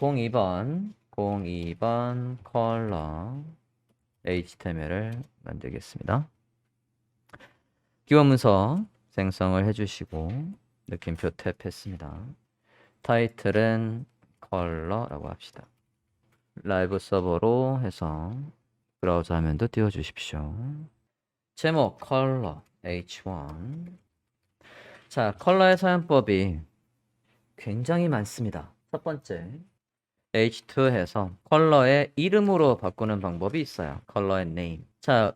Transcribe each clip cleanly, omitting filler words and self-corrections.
02번 컬러 HTML을 만들겠습니다. 기본 문서 생성을 해주시고 느낌표 탭했습니다. 타이틀은 컬러라고 합시다. 라이브 서버로 해서 브라우저 화면도 띄워주십시오. 제목 컬러 H1. 자, 컬러의 사용법이 굉장히 많습니다. 첫 번째, H2 해서 컬러의 이름으로 바꾸는 방법이 있어요. 컬러의 name. 자,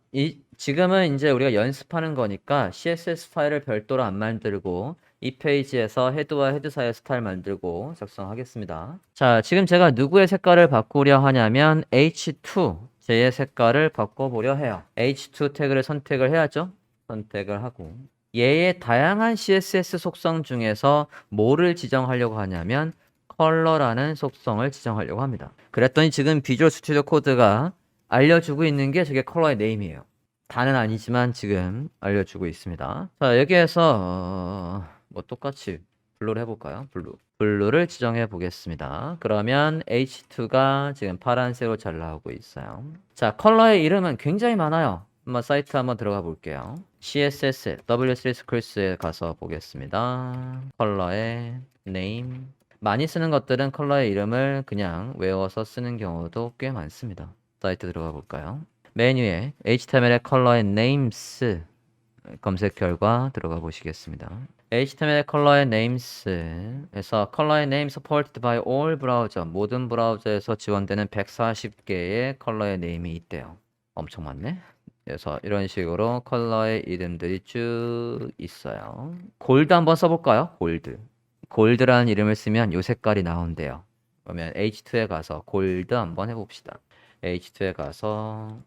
지금은 이제 우리가 연습하는 거니까 CSS 파일을 별도로 안 만들고 이 페이지에서 헤드와 헤드 사이의 스타일 만들고 작성하겠습니다. 자, 지금 제가 누구의 색깔을 바꾸려 하냐면 H2, 쟤의 색깔을 바꿔보려 해요. H2 태그를 선택을 해야죠. 선택을 하고 얘의 다양한 CSS 속성 중에서 뭐를 지정하려고 하냐면 컬러라는 속성을 지정하려고 합니다. 그랬더니 지금 비주얼 스튜디오 코드가 알려주고 있는 게 저게 컬러의 네임이에요. 다는 아니지만 지금 알려주고 있습니다. 자, 여기에서 뭐 똑같이 블루를 해볼까요? 블루를 지정해 보겠습니다. 그러면 H2가 지금 파란색으로 잘 나오고 있어요. 자, 컬러의 이름은 굉장히 많아요. 한번 사이트 한번 들어가 볼게요. CSS W3 스쿨스에 가서 보겠습니다. 컬러의 name. 많이 쓰는 것들은 컬러의 이름을 그냥 외워서 쓰는 경우도 꽤 많습니다. 사이트 들어가 볼까요? 메뉴에 HTML의 컬러의 names 검색 결과 들어가 보시겠습니다. HTML의 컬러의 names에서 컬러의 name supported by all browser, 모든 브라우저에서 지원되는 140개의 컬러의 name이 있대요. 엄청 많네. 그래서 이런 식으로 컬러의 이름들이 쭉 있어요. 골드 한번 써볼까요? 골드라는 이름을 쓰면 이 색깔이 나온대요. 그러면 H2에 가서 골드 한번 해봅시다. H2에 가서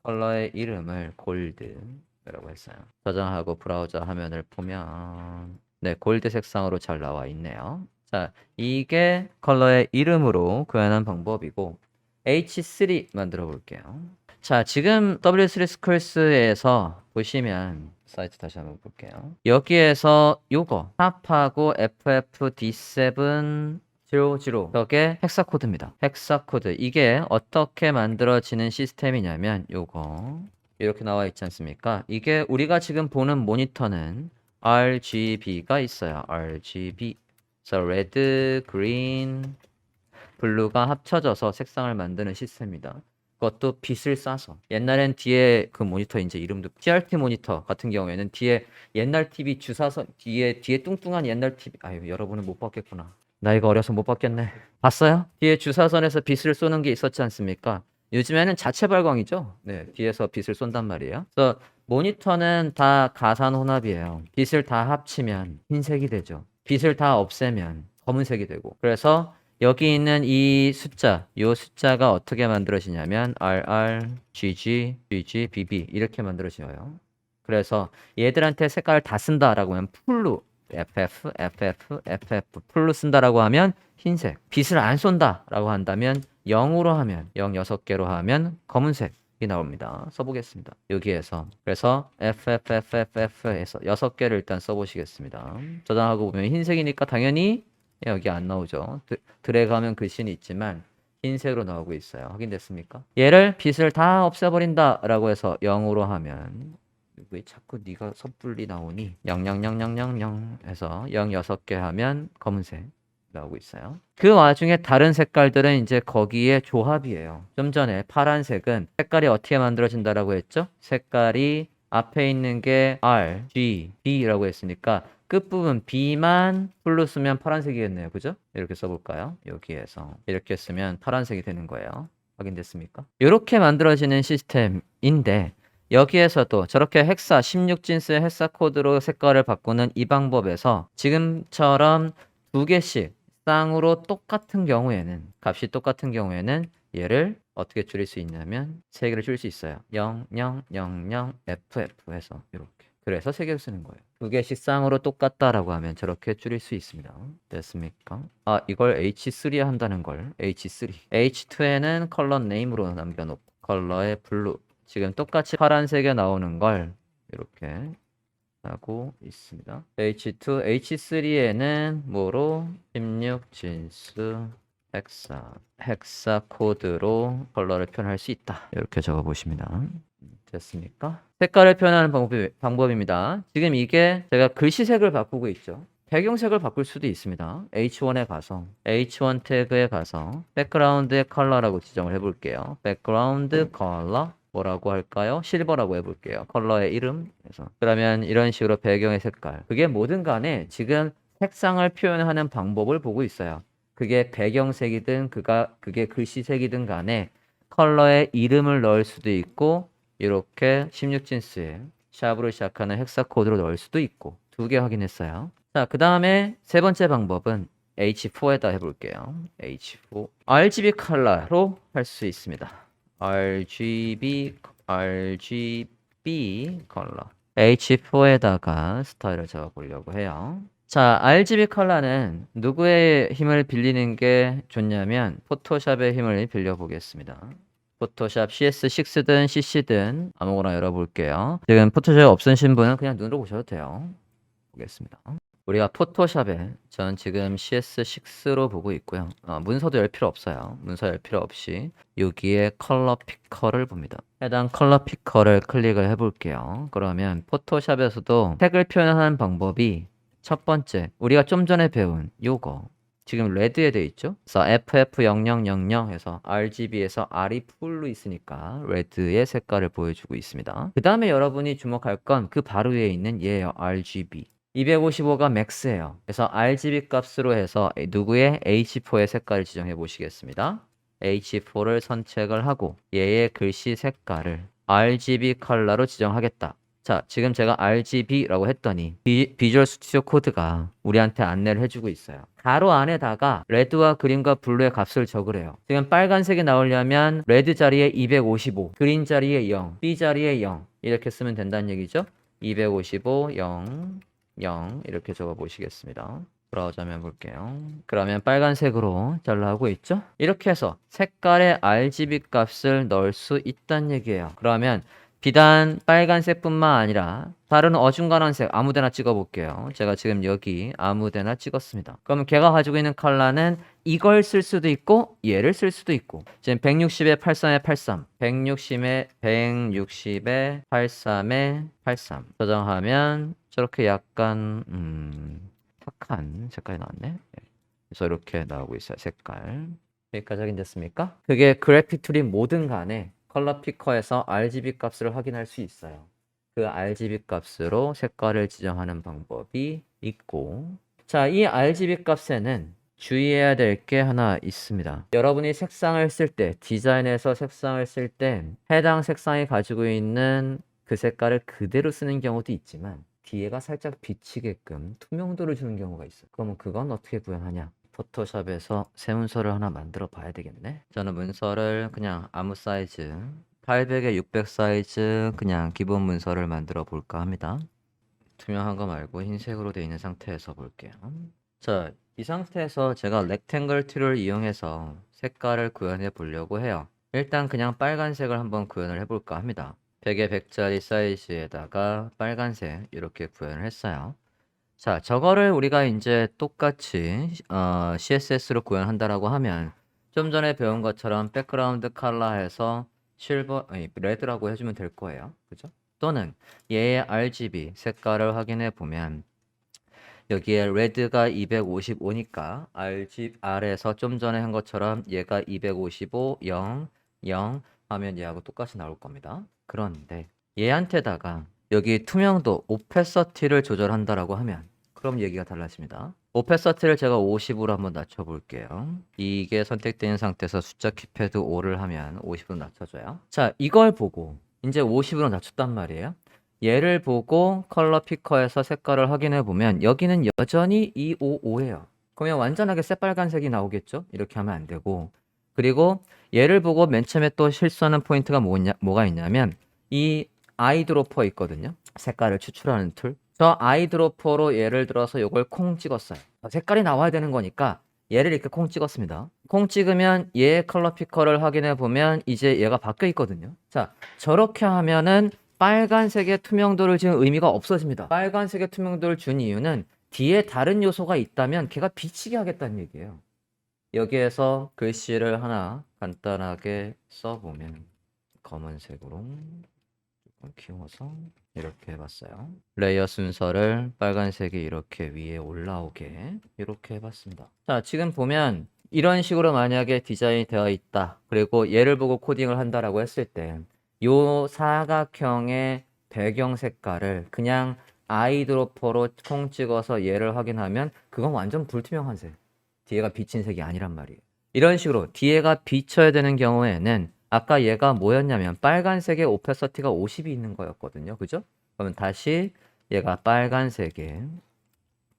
컬러의 이름을 골드라고 했어요. 저장하고 브라우저 화면을 보면 네, 골드 색상으로 잘 나와 있네요. 자, 이게 컬러의 이름으로 구현하는 방법이고 H3 만들어 볼게요. 자, 지금 W3 스쿨스에서 보시면 사이트 다시 한번 볼게요. 여기에서 요거 탑하고 FFD7 00 저게 헥사 코드입니다. 헥사 코드. 이게 어떻게 만들어지는 시스템이냐면 요거 이렇게 나와 있지 않습니까? 이게 우리가 지금 보는 모니터는 RGB가 있어요. RGB. 그래서 레드, 그린, 블루가 합쳐져서 색상을 만드는 시스템입니다. 그것도 빛을 쏴서. 옛날엔 뒤에 그 모니터 이제 이름도 TRT 모니터 같은 경우에는 뒤에 옛날 TV 주사선 뒤에 뚱뚱한 옛날 TV 아유 여러분은 못 봤겠구나. 나이가 어려서 못 봤겠네. 봤어요? 뒤에 주사선에서 빛을 쏘는 게 있었지 않습니까? 요즘에는 자체 발광이죠. 네, 뒤에서 빛을 쏜단 말이에요. 그래서 모니터는 다 가산 혼합이에요. 빛을 다 합치면 흰색이 되죠. 빛을 다 없애면 검은색이 되고. 그래서 여기 있는 이 숫자, 이 숫자가 어떻게 만들어지냐면 RR, GG, GG, BB 이렇게 만들어져요. 그래서 얘들한테 색깔을 다 쓴다라고 하면 풀로 FF, FF, FF 풀로 쓴다라고 하면 흰색. 빛을 안 쏜다라고 한다면 0으로 하면 0 6개로 하면 검은색이 나옵니다. 써보겠습니다. 여기에서 그래서 FFFF에서 6개를 일단 써보시겠습니다. 저장하고 보면 흰색이니까 당연히 여기 안 나오죠. 드래그하면 글씨는 있지만 흰색으로 나오고 있어요. 확인됐습니까? 얘를 빛을 다 없애버린다 라고 해서 0으로 하면 왜 자꾸 네가 섣불리 나오니 0000000 해서 0 6개 하면 검은색 나오고 있어요. 그 와중에 다른 색깔들은 이제 거기에 조합이에요. 좀 전에 파란색은 색깔이 어떻게 만들어진다라고 했죠? 색깔이 앞에 있는 게 R, G, B라고 했으니까 끝부분 B만 풀로 쓰면 파란색이겠네요. 그죠? 이렇게 써볼까요? 여기에서 이렇게 쓰면 파란색이 되는 거예요. 확인됐습니까? 이렇게 만들어지는 시스템인데 여기에서도 저렇게 헥사 16진스의 헥사 코드로 색깔을 바꾸는 이 방법에서 지금처럼 두 개씩 쌍으로 똑같은 경우에는 값이 똑같은 경우에는 얘를 어떻게 줄일 수 있냐면 세 개를 줄일 수 있어요. 0, 0, 0, 0, FF 해서 이렇게. 그래서 세 개를 쓰는 거예요. 두 개씩 쌍으로 똑같다라고 하면 저렇게 줄일 수 있습니다. 됐습니까? 아, 이걸 H3 한다는 걸. H3. H2에는 컬러 네임으로 남겨놓고 컬러의 블루. 지금 똑같이 파란색에 나오는 걸 이렇게 하고 있습니다. H2, H3에는 뭐로 16진수 헥사 코드로 컬러를 표현할 수 있다. 이렇게 적어 보십니다. 됐습니까? 색깔을 표현하는 방법입니다. 지금 이게 제가 글씨색을 바꾸고 있죠. 배경색을 바꿀 수도 있습니다. H1에 가서 H1 태그에 가서 백그라운드의 컬러라고 지정을 해볼게요. 백그라운드 컬러 뭐라고 할까요? 실버라고 해볼게요. 컬러의 이름. 그래서 그러면 이런 식으로 배경의 색깔. 그게 뭐든 간에 지금 색상을 표현하는 방법을 보고 있어요. 그게 배경색이든 그게 글씨색이든 간에 컬러의 이름을 넣을 수도 있고 이렇게 16진스에 샵으로 시작하는 헥사 코드로 넣을 수도 있고 두 개 확인했어요. 자, 그 다음에 세 번째 방법은 H4에다 해볼게요. H4 RGB 컬러로 할 수 있습니다. RGB 컬러 H4에다가 스타일을 적어보려고 해요. 자, RGB 컬러는 누구의 힘을 빌리는 게 좋냐면 포토샵의 힘을 빌려보겠습니다. 포토샵 CS6든 CC든 아무거나 열어볼게요. 지금 포토샵 없으신 분은 그냥 눈으로 보셔도 돼요. 보겠습니다. 우리가 포토샵에 전 지금 CS6로 보고 있고요. 문서도 열 필요 없어요. 문서 열 필요 없이 여기에 컬러 피커를 봅니다. 해당 컬러 피커를 클릭을 해볼게요. 그러면 포토샵에서도 색을 표현하는 방법이 첫 번째, 우리가 좀 전에 배운 요거 지금 레드에 돼 있죠? 그래서 FF0000 해서 RGB에서 R이 풀로 있으니까 레드의 색깔을 보여주고 있습니다. 그 다음에 여러분이 주목할 건 그 바로 위에 있는 얘예요. RGB. 255가 맥스예요. 그래서 RGB 값으로 해서 누구의 H4의 색깔을 지정해 보시겠습니다. H4를 선택을 하고 얘의 글씨 색깔을 RGB 컬러로 지정하겠다. 자, 지금 제가 RGB라고 했더니 비주얼 스튜디오 코드가 우리한테 안내를 해주고 있어요. 가로 안에다가 레드와 그린과 블루의 값을 적으래요. 지금 빨간색이 나오려면 레드 자리에 255, 그린 자리에 0, B 자리에 0 이렇게 쓰면 된다는 얘기죠. 255, 0, 0 이렇게 적어 보시겠습니다. 브라우저면 볼게요. 그러면 빨간색으로 잘라오고 있죠? 이렇게 해서 색깔의 RGB 값을 넣을 수 있다는 얘기예요. 그러면 비단 빨간색뿐만 아니라 다른 어중간한 색 아무데나 찍어볼게요. 제가 지금 여기 아무데나 찍었습니다. 그러면 걔가 가지고 있는 컬러는 이걸 쓸 수도 있고 얘를 쓸 수도 있고 지금 160에 83에 83 160에 83에 83 저장하면 저렇게 약간 탁한 색깔이 나왔네. 그래서 이렇게 나오고 있어요. 색깔 여기까지 확인됐습니까? 그게 그래픽 툴이 뭐든 간에 컬러 피커에서 RGB 값을 확인할 수 있어요. 그 RGB 값으로 색깔을 지정하는 방법이 있고 자, 이 RGB 값에는 주의해야 될 게 하나 있습니다. 여러분이 색상을 쓸 때, 디자인에서 색상을 쓸 때 해당 색상이 가지고 있는 그 색깔을 그대로 쓰는 경우도 있지만 뒤에가 살짝 비치게끔 투명도를 주는 경우가 있어요. 그러면 그건 어떻게 구현하냐? 포토샵에서 새 문서를 하나 만들어 봐야 되겠네. 저는 문서를 그냥 아무 사이즈 800에 600 사이즈 그냥 기본 문서를 만들어 볼까 합니다. 투명한 거 말고 흰색으로 되어 있는 상태에서 볼게요. 자, 이 상태에서 제가 렉탱글 툴을 이용해서 색깔을 구현해 보려고 해요. 일단 그냥 빨간색을 한번 구현을 해볼까 합니다. 100에 100짜리 사이즈에다가 빨간색 이렇게 구현을 했어요. 자, 저거를 우리가 이제 똑같이 CSS로 구현한다라고 하면 좀 전에 배운 것처럼 백그라운드 컬러에서 레드라고 해주면 될 거예요. 그죠? 또는 얘의 RGB 색깔을 확인해 보면 여기에 레드가 255니까 R에서 좀 전에 한 것처럼 얘가 255, 0, 0 하면 얘하고 똑같이 나올 겁니다. 그런데 얘한테다가 여기 투명도 오페서티를 조절한다라고 하면 그럼 얘기가 달라집니다. 오페서티를 제가 50으로 한번 낮춰볼게요. 이게 선택된 상태에서 숫자 키패드 5를 하면 50으로 낮춰줘요. 자, 이걸 보고 이제 50으로 낮췄단 말이에요. 얘를 보고 컬러 피커에서 색깔을 확인해 보면 여기는 여전히 255예요. 그러면 완전하게 새빨간색이 나오겠죠? 이렇게 하면 안 되고 그리고 얘를 보고 맨 처음에 또 실수하는 포인트가 뭐가 있냐면 이 아이드로퍼 있거든요. 색깔을 추출하는 툴. 저 아이드로퍼로 예를 들어서 이걸 콩 찍었어요. 색깔이 나와야 되는 거니까 얘를 이렇게 콩 찍었습니다. 콩 찍으면 얘의 컬러 피커를 확인해 보면 이제 얘가 바뀌어 있거든요. 자, 저렇게 하면은 빨간색의 투명도를 지금 의미가 없어집니다. 빨간색의 투명도를 준 이유는 뒤에 다른 요소가 있다면 걔가 비치게 하겠다는 얘기예요. 여기에서 글씨를 하나 간단하게 써보면 검은색으로 조금 키워서 이렇게 해봤어요. 레이어 순서를 빨간색이 이렇게 위에 올라오게 이렇게 해봤습니다. 자, 지금 보면 이런 식으로 만약에 디자인이 되어 있다. 그리고 얘를 보고 코딩을 한다라고 했을 때 요 사각형의 배경 색깔을 그냥 아이드로퍼로 총 찍어서 얘를 확인하면 그건 완전 불투명한 색. 뒤에가 비친 색이 아니란 말이에요. 이런 식으로 뒤에가 비쳐야 되는 경우에는 아까 얘가 뭐였냐면 빨간색에 오페서티가 50이 있는 거였거든요. 그죠? 그러면 다시 얘가 빨간색에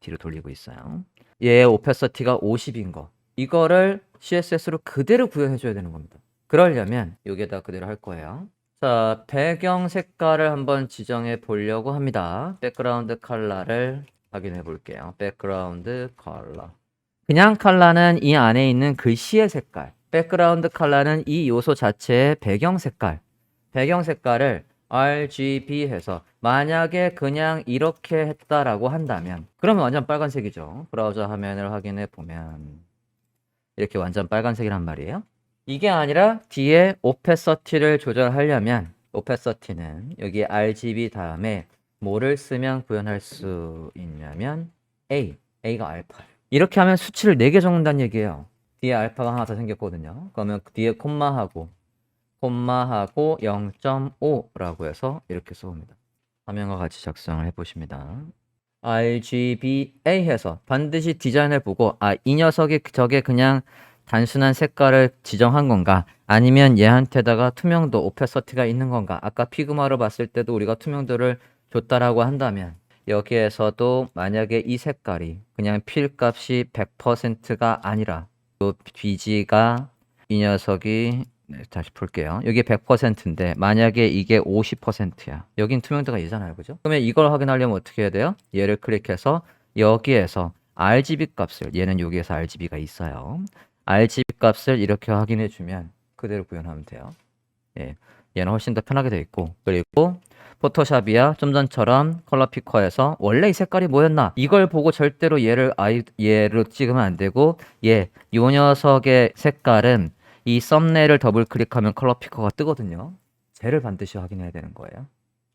뒤로 돌리고 있어요. 얘의 오페서티가 50인 거. 이거를 CSS로 그대로 구현해 줘야 되는 겁니다. 그러려면 여기에다 그대로 할 거예요. 자, 배경 색깔을 한번 지정해 보려고 합니다. 백그라운드 컬러를 확인해 볼게요. 백그라운드 컬러. 그냥 컬러는 이 안에 있는 글씨의 색깔. 백그라운드 컬러는 이 요소 자체의 배경 색깔. 배경 색깔을 RGB 해서 만약에 그냥 이렇게 했다라고 한다면 그러면 완전 빨간색이죠. 브라우저 화면을 확인해 보면 이렇게 완전 빨간색이란 말이에요. 이게 아니라 뒤에 오페서티를 조절하려면 오페서티는 여기 RGB 다음에 뭐를 쓰면 구현할 수 있냐면 A가 알파. 이렇게 하면 수치를 4개 적는다는 얘기예요. 뒤에 알파가 하나 더 생겼거든요. 그러면 뒤에 콤마하고 0.5라고 해서 이렇게 써봅니다. 화면과 같이 작성을 해보십니다. RGBA 해서 반드시 디자인을 보고 이 녀석이 저게 그냥 단순한 색깔을 지정한 건가 아니면 얘한테다가 투명도 오페서티가 있는 건가. 아까 피그마로 봤을 때도 우리가 투명도를 줬다라고 한다면 여기에서도 만약에 이 색깔이 그냥 필값이 100%가 아니라 또 BG가 이 녀석이 다시 볼게요. 여기 100%인데 만약에 이게 50%야. 여긴 투명도가 있잖아요. 그죠? 그러면 이걸 확인하려면 어떻게 해야 돼요? 얘를 클릭해서 여기에서 RGB 값을 얘는 여기에서 RGB가 있어요. RGB 값을 이렇게 확인해 주면 그대로 구현하면 돼요. 예. 얘는 훨씬 더 편하게 되어 있고 그리고 포토샵이야 좀 전처럼 컬러 피커에서 원래 이 색깔이 뭐였나 이걸 보고 절대로 얘로 찍으면 안 되고 이 녀석의 색깔은 이 썸네일을 더블 클릭하면 컬러 피커가 뜨거든요. 쟤를 반드시 확인해야 되는 거예요.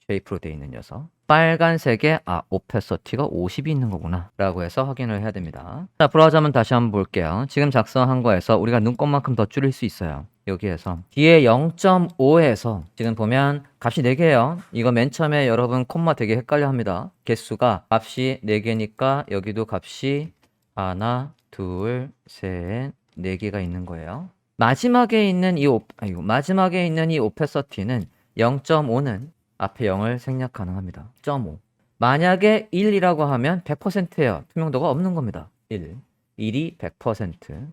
쉐이프로 되어 있는 녀석. 빨간색에 오페서티가 50이 있는 거구나 라고 해서 확인을 해야 됩니다. 자, 브라우저 한번 다시 한번 볼게요. 지금 작성한 거에서 우리가 눈곱만큼 더 줄일 수 있어요. 여기에서 뒤에 0.5에서 지금 보면 값이 4개예요. 이거 맨 처음에 여러분 콤마 되게 헷갈려 합니다. 개수가 값이 4개니까 여기도 값이 하나, 둘, 셋, 4개가 있는 거예요. 마지막에 있는 이 오페서티는 0.5는 앞에 0을 생략 가능합니다. 0.5. 만약에 1이라고 하면 100%예요. 투명도가 없는 겁니다. 1. 1이 100%.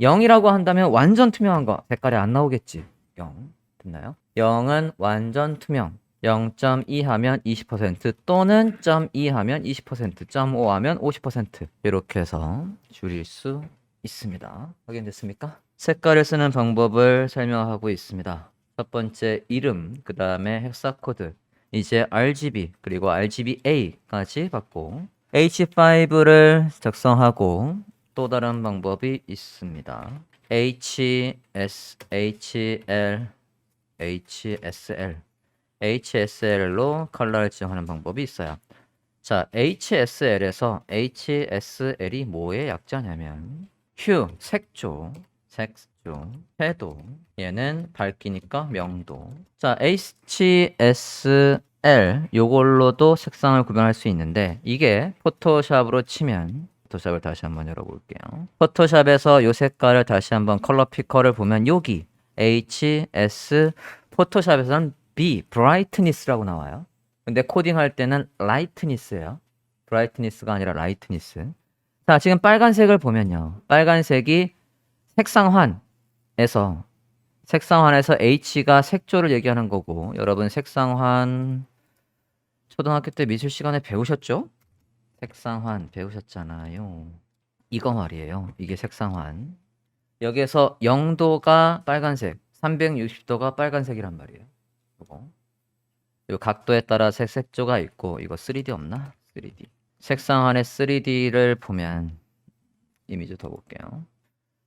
0이라고 한다면 완전 투명한 거. 색깔이 안 나오겠지. 0. 됐나요? 0은 완전 투명. 0.2 하면 20% 또는 0.2 하면 20%, 0.5 하면 50% 이렇게 해서 줄일 수 있습니다. 확인됐습니까? 색깔을 쓰는 방법을 설명하고 있습니다. 첫 번째 이름, 그 다음에 헥사코드, 이제 RGB, 그리고 RGBA까지 받고 H5를 작성하고 또 다른 방법이 있습니다. HSL로 컬러를 지정하는 방법이 있어요. 자, HSL에서 HSL이 뭐의 약자냐면 휴, 색조, 채도, 얘는 밝기니까 명도. 자, HSL 요걸로도 색상을 구별할 수 있는데 이게 포토샵으로 치면 포토샵을 다시 한번 열어볼게요. 포토샵에서 요 색깔을 다시 한번 컬러 피커를 보면 여기 HS 포토샵에서는 B, brightness라고 나와요. 근데 코딩할 때는 lightness예요. brightness가 아니라 lightness. 자, 지금 빨간색을 보면요. 빨간색이 색상환에서 H가 색조를 얘기하는 거고 여러분 색상환 초등학교 때 미술 시간에 배우셨죠? 색상환 배우셨잖아요. 이거 말이에요. 이게 색상환. 여기에서 0도가 빨간색, 360도가 빨간색이란 말이에요. 이거. 이 각도에 따라 색조가 있고 이거 3D 없나? 3D. 색상환의 3D를 보면 이미지 더 볼게요.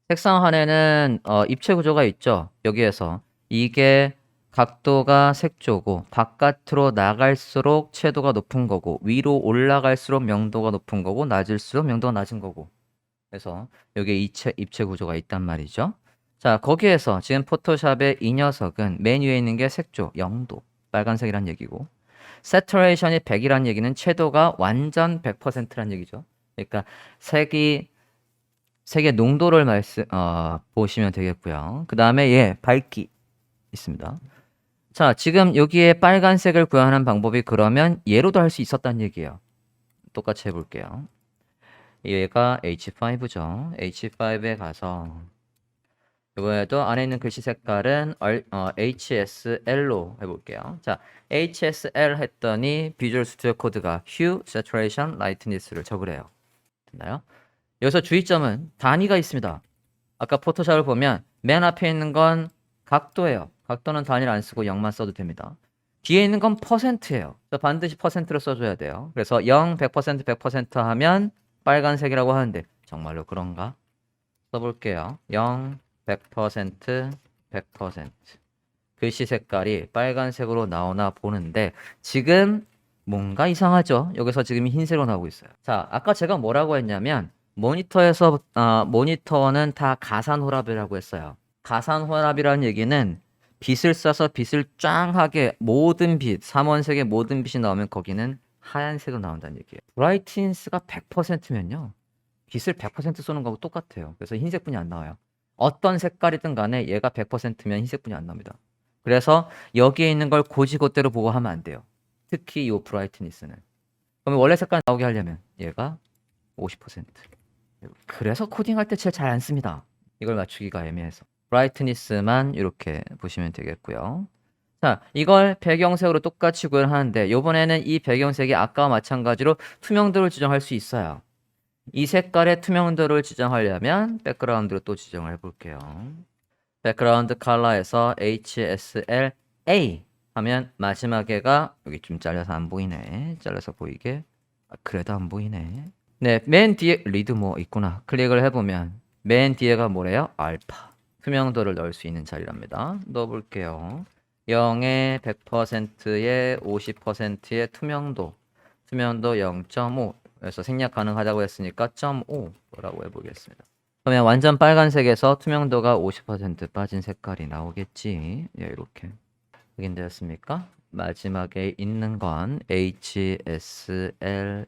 색상 환에는 입체 구조가 있죠. 여기에서 이게 각도가 색조고 바깥으로 나갈수록 채도가 높은 거고 위로 올라갈수록 명도가 높은 거고 낮을수록 명도가 낮은 거고. 그래서 여기에 입체 구조가 있단 말이죠. 자, 거기에서 지금 포토샵의 이 녀석은 맨 위에 있는 게 색조 0도 빨간색이란 얘기고 세터레이션이 100이란 얘기는 채도가 완전 100%란 얘기죠. 그러니까 색의 농도를 보시면 되겠고요. 그 다음에 밝기 있습니다. 자, 지금 여기에 빨간색을 구현하는 방법이 그러면 얘로도 할 수 있었다는 얘기예요. 똑같이 해볼게요. 얘가 H5죠. H5에 가서 이거에도 안에 있는 글씨 색깔은 HSL로 해볼게요. 자, HSL 했더니 비주얼 스튜디오 코드가 Hue, Saturation, Lightness를 적으래요. 됐나요? 여기서 주의점은 단위가 있습니다. 아까 포토샵을 보면 맨 앞에 있는 건 각도예요. 각도는 단위를 안 쓰고 0만 써도 됩니다. 뒤에 있는 건 %예요. 반드시 %를 써줘야 돼요. 그래서 0, 100%, 100% 하면 빨간색이라고 하는데 정말로 그런가? 써볼게요. 0, 100%, 100%. 글씨 색깔이 빨간색으로 나오나 보는데 지금 뭔가 이상하죠? 여기서 지금 흰색으로 나오고 있어요. 자, 아까 제가 뭐라고 했냐면 모니터는 다 가산호랍이라고 했어요. 가산호랍이라는 얘기는 빛을 쏴서 빛을 짱하게 모든 빛, 삼원색의 모든 빛이 나오면 거기는 하얀색으로 나온다는 얘기예요. 브라이트니스가 100%면요. 빛을 100% 쏘는 거하고 똑같아요. 그래서 흰색분이 안 나와요. 어떤 색깔이든 간에 얘가 100%면 흰색분이 안 나옵니다. 그래서 여기에 있는 걸 고지고대로 보고 하면 안 돼요. 특히 이 브라이트니스는. 그러면 원래 색깔 나오게 하려면 얘가 50%. 그래서 코딩할 때 제일 잘 안 씁니다. 이걸 맞추기가 애매해서. 브라이트니스만 이렇게 보시면 되겠고요. 자, 이걸 배경색으로 똑같이 구현하는데 이번에는 이 배경색이 아까와 마찬가지로 투명도를 지정할 수 있어요. 이 색깔의 투명도를 지정하려면 백그라운드로 또 지정을 해볼게요. 백그라운드 컬러에서 HSLA 하면 마지막에가 여기 좀 잘려서 안 보이네. 잘라서 보이게. 그래도 안 보이네. 네, 맨 뒤에 리드 뭐 있구나. 클릭을 해보면 맨 뒤에가 뭐래요? 알파. 투명도를 넣을 수 있는 자리랍니다. 넣어볼게요. 0에 100%에 50%의 투명도 0.5. 그래서 생략 가능하다고 했으니까 0.5라고 해보겠습니다. 그러면 완전 빨간색에서 투명도가 50% 빠진 색깔이 나오겠지. 예, 이렇게 확인되었습니까? 마지막에 있는 건 HSLA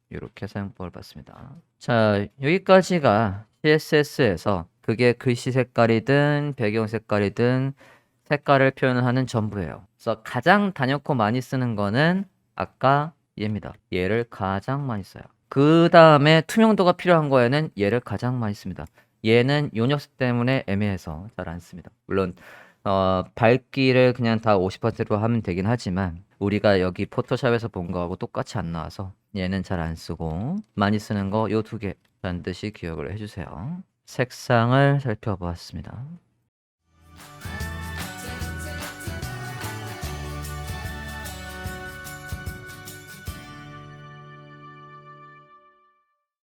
이렇게 사용법을 봤습니다. 자, 여기까지가 CSS에서 그게 글씨 색깔이든 배경 색깔이든 색깔을 표현하는 전부예요. 그래서 가장 단연코 많이 쓰는 거는 아까 얘입니다. 얘를 가장 많이 써요. 그 다음에 투명도가 필요한 거에는 얘를 가장 많이 씁니다. 얘는 요 녀석 때문에 애매해서 잘 안 씁니다. 물론 밝기를 그냥 다 50%로 하면 되긴 하지만 우리가 여기 포토샵에서 본 거하고 똑같이 안 나와서 얘는 잘 안 쓰고 많이 쓰는 거 요 두 개 반드시 기억을 해주세요. 색상을 살펴보았습니다.